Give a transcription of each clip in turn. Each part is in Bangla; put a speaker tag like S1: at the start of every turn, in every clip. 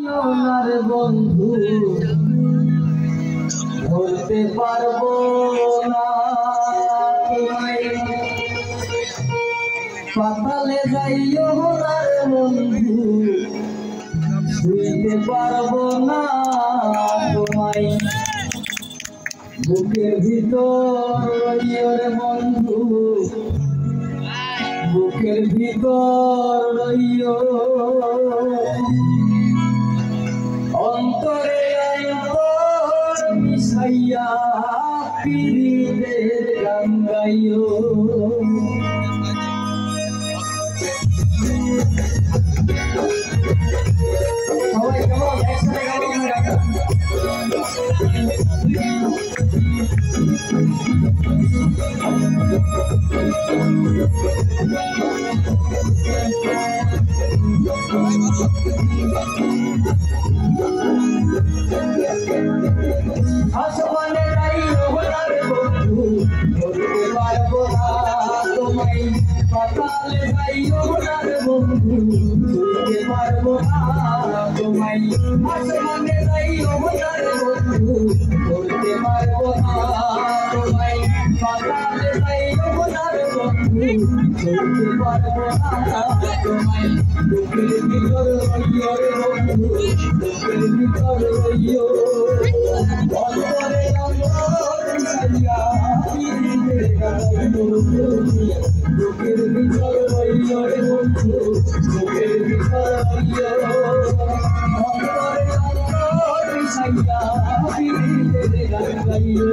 S1: সোনার বন্ধু বলতে পারবো না তোমায়, পাতালে যাইও সোনার বন্ধু শুইতে পারবো না তোমায়, বুকের ভিতর রইও রে বন্ধু, বুকের ভিতর রইও, অন্তরে অন্তর মিশাইয়া পীড়িতের গান গাইও। সবাই কেমন একসাথে গান আসমানে যাইও সোনার বন্ধু বলতে পারবো না তোমায়, পাতালে যাইও সোনার বন্ধু বলতে পারবো না তোমায়, আসমানে যাইও সোনার বন্ধু বলতে পারবো না তোমায়, পাতালে যাইও সোনার বন্ধু বলতে পারবো না তোমায়, বুকের ভিতর রইও রে বন্ধু, বুকের ভিতর রইও, অন্তরে অন্তর মিশাইয়া পীড়িতের গান গাইও। বুকের ভিতর রইও রে বন্ধু, বুকের ভিতর রইও, অন্তরে অন্তর মিশাইয়া পীড়িতের গান গাইও।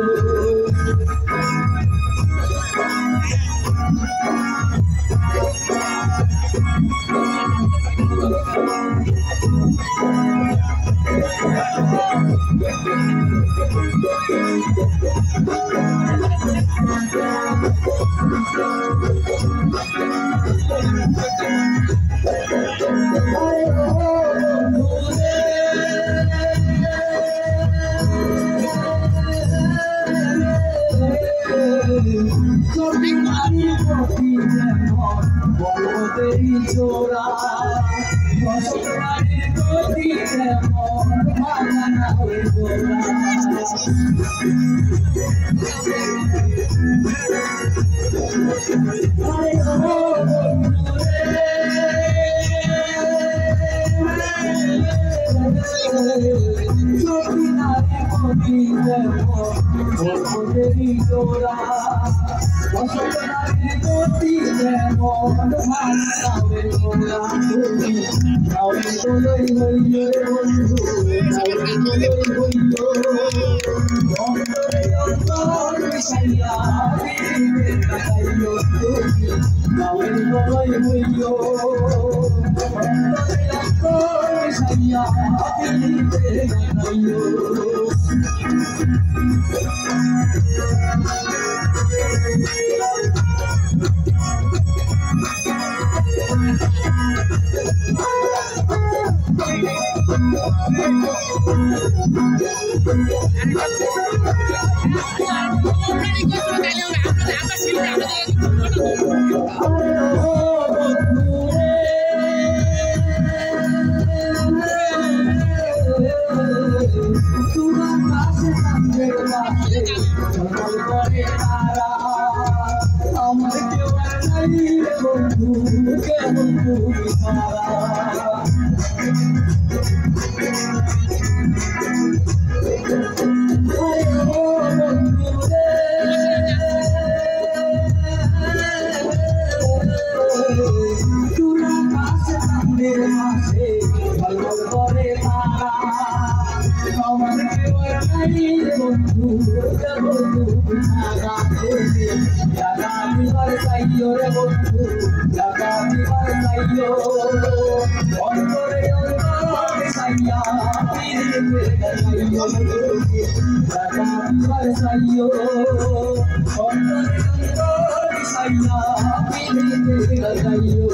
S1: চোরা বসবাড়ির গতি যেমন মানা হয়ে গোরা, চোরা বসবাড়ির গতি যেমন মানা হয়ে গোরা, নাওয়ে তোলই হইও রে বন্ধু, নাওয়ে তোলই হইও, অন্তরে অন্তর মিশাইয়া পীড়িতের গান গাইও তুমি, নাওয়ে তোলই হইও, অন্তরে অন্তর মিশাইয়া পীড়িতের গান গাইও। আমার কেউ নাই রে বন্ধু, কেমন তুমি ছাড়া, তুলা কাছে সামনের মাঝে ভালো করে তারা, আমার কেউ নাই রে বন্ধু, কেমন তুমি ছাড়া, জাগা দিবার চাইও রে বন্ধু, জাগা দিবার চাইও, অন্তরে অন্তর মিশাইয়া পীড়িতের গান গাইও, জাগা দিবার চাইও, অন্তরে অন্তর মিশাইয়া পীড়িতের গান গাইও।